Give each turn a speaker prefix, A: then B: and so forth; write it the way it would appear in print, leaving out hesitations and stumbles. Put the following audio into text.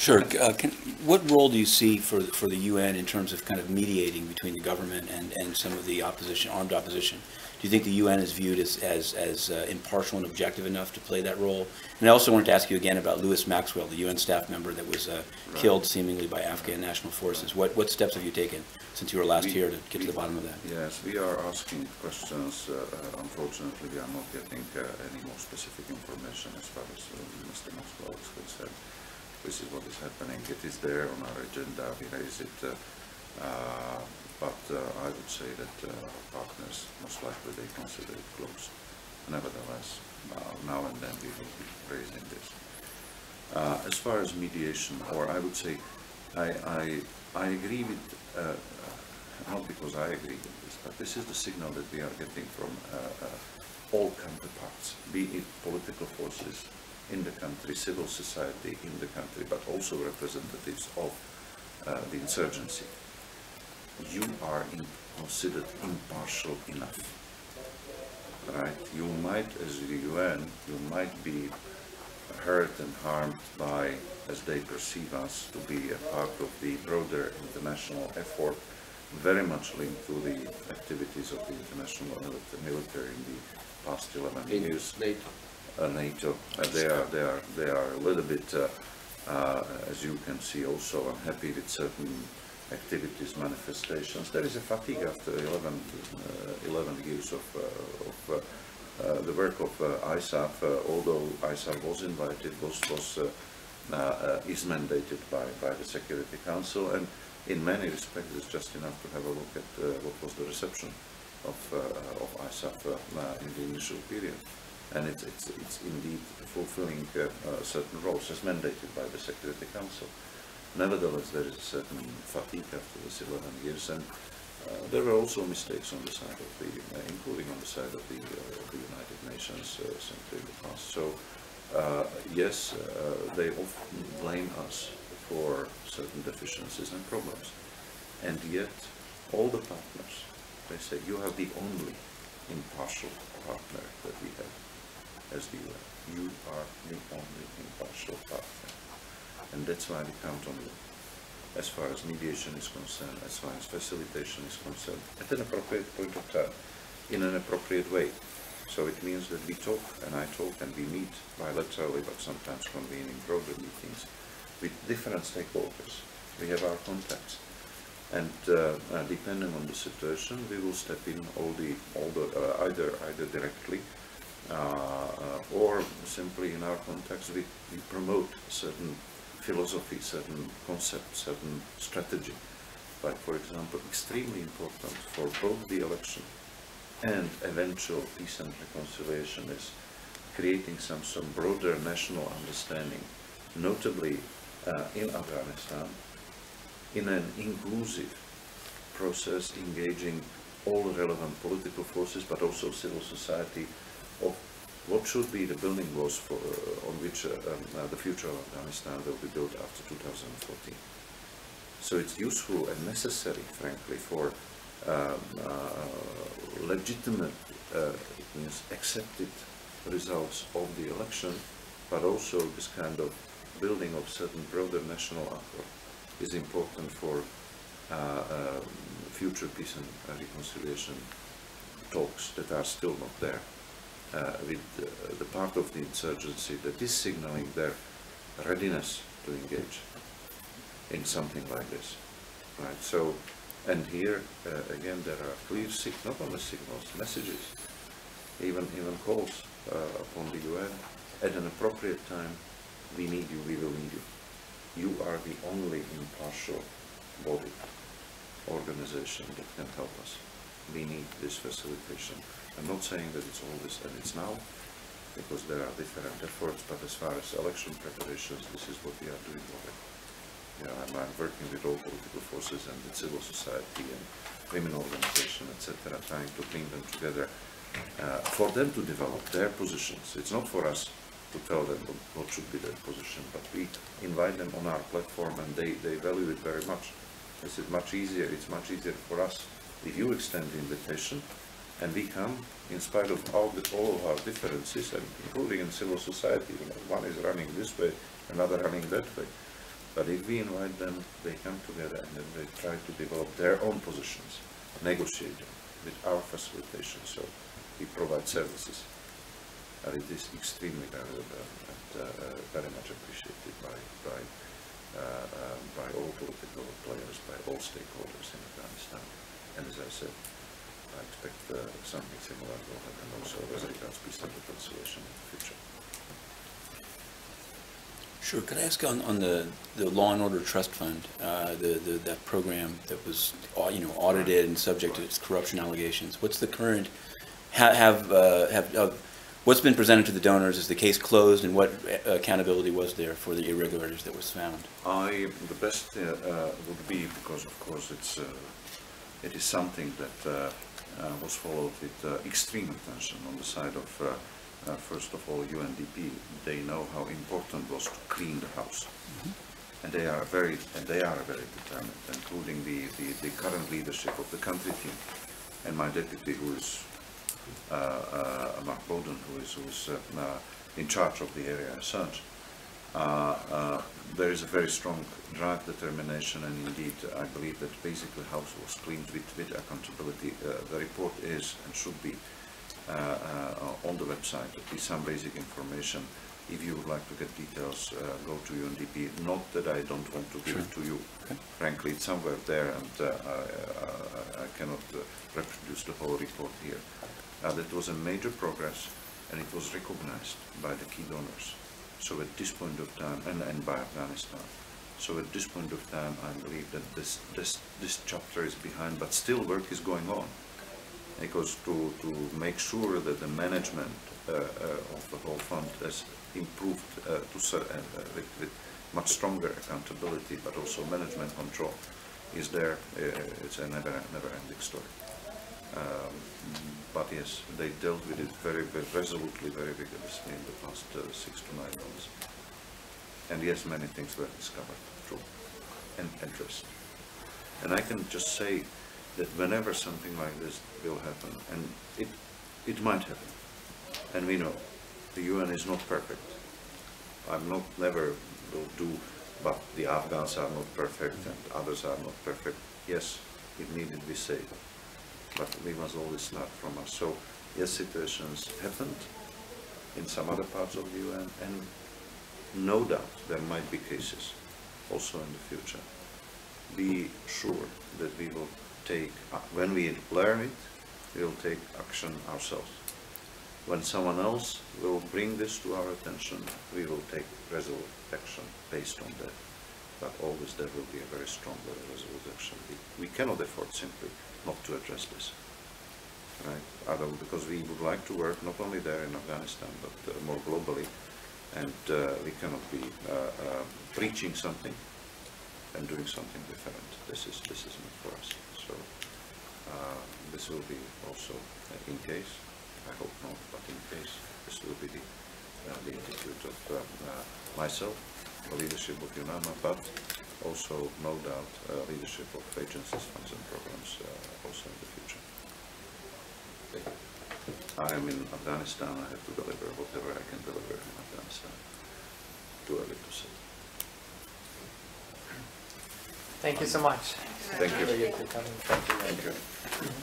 A: Sure. What role do you see for the UN in terms of kind of mediating between the government and some of the opposition, armed opposition? Do you think the UN is viewed as impartial and objective enough to play that role? And I also wanted to ask you again about Louis Maxwell, the UN staff member that was killed seemingly by Afghan National Forces. What steps have you taken since you were last here to get to the bottom of that?
B: Yes, we are asking questions. Unfortunately, we are not getting any more specific information as far as Mr. Maxwell is concerned. This is what is happening. It is there on our agenda. We raise it. But I would say that partners, most likely they consider it close. Nevertheless, now and then we will be raising this. As far as mediation, or I would say, I agree with, not because I agree with this, but this is the signal that we are getting from all counterparts, be it political forces in the country, civil society in the country, but also representatives of the insurgency. You are considered impartial enough, right? You might, as the UN, you might be hurt and harmed by, as they perceive us, to be a part of the broader international effort, very much linked to the activities of the international military in the past 11 years. NATO. NATO. They are a little bit, as you can see, also unhappy with certain activities, manifestations. There is a fatigue after 11 years of the work of ISAF, although ISAF was invited, is mandated by the Security Council, and in many respects it's just enough to have a look at what was the reception of ISAF in the initial period. And it's indeed fulfilling certain roles as mandated by the Security Council. Nevertheless, there is a certain fatigue after this 11 years, and there were also mistakes on the side of the, including on the side of the United Nations simply in the past. So, yes, they often blame us for certain deficiencies and problems, and yet all the partners, they say, you are the only impartial partner that we have as the UN. You are the only impartial partner. And that's why we count on you, as far as mediation is concerned, as far as facilitation is concerned, at an appropriate point of time, in an appropriate way. So it means that we talk, and I talk, and we meet bilaterally, but sometimes convening broader meetings with different stakeholders. We have our contacts, and depending on the situation, we will step in either directly or simply in our contacts. We promote certain philosophy, certain concept, certain strategy. Like, for example, extremely important for both the election and eventual peace and reconciliation is creating some broader national understanding, notably in Afghanistan, in an inclusive process engaging all relevant political forces, but also civil society, of what should be the building blocks on which the future of Afghanistan will be built after 2014. So it's useful and necessary, frankly, for legitimate, it means accepted results of the election, but also this kind of building of certain broader national accord is important for future peace and reconciliation talks that are still not there. With the part of the insurgency that is signaling their readiness to engage in something like this, right? So, and here again there are clear not only signals, messages, even calls upon the UN at an appropriate time. We need you. We will need you. You are the only impartial body, organization that can help us. We need this facilitation. I'm not saying that it's always and it's now, because there are different efforts, but as far as election preparations, this is what we are doing already. Yeah, I'm working with all political forces and with civil society and women organization, etc., trying to bring them together for them to develop their positions. It's not for us to tell them what should be their position, but we invite them on our platform, and they value it very much. This is much easier. It's much easier for us if you extend the invitation, and we come in spite of all of our differences, and including in civil society. You know, one is running this way, another running that way. But if we invite them, they come together and then they try to develop their own positions, negotiating with our facilitation. So we provide services. And it is extremely valuable and very much appreciated by all political players, by all stakeholders in Afghanistan. And as I said, I expect something similar will happen also as regards peace and reconciliation in the future.
A: Sure. Could I ask on the Law and Order Trust Fund, that program that was audited and subject to its corruption allegations? What's the current what's been presented to the donors? Is the case closed, and what accountability was there for the irregularities that was found?
B: The best would be, because of course it is something that was followed with extreme attention on the side of first of all UNDP. They know how important it was to clean the house, and they are very determined, including the current leadership of the country team, and my deputy, who is Mark Bowden, who is in charge of the area as such. There is a very strong drive, determination, and indeed I believe that basically the house was cleaned with accountability. The report is and should be on the website, at least some basic information. If you would like to get details, go to UNDP. Not that I don't want to give it to you. Okay. Frankly, it's somewhere there, and I cannot reproduce the whole report here. That was a major progress, and it was recognized by the key donors. So at this point of time, and by Afghanistan. So at this point of time, I believe that this chapter is behind, but still work is going on. Because to make sure that the management of the whole fund has improved with much stronger accountability, but also management control is there. It's a never-ending story. But yes, they dealt with it very resolutely, very vigorously in the past 6 to 9 months. And yes, many things were discovered, true, and addressed. And I can just say that whenever something like this will happen, and it might happen, and we know the UN is not perfect. Never will do, but the Afghans are not perfect and others are not perfect. Yes, it needed to be said, but we must always start from us. So yes, situations happened in some other parts of the UN, and no doubt there might be cases also in the future. Be sure that we will take, when we learn it, we will take action ourselves. When someone else will bring this to our attention, we will take resolute action based on that. But always there will be a very strong, very resolute action. We cannot afford simply not to address this, right? Because we would like to work not only there in Afghanistan, but more globally, and we cannot be preaching something and doing something different. This is not for us. So this will be also in case. I hope not, but in case, this will be the attitude of myself, the leadership of UNAMA, but also, no doubt, leadership of agencies, funds and programs also in the future. I am in Afghanistan. I have to deliver whatever I can deliver in Afghanistan. Too early to say.
C: Thank you so much.
B: Thank you.
C: Thank you.
B: Thank you.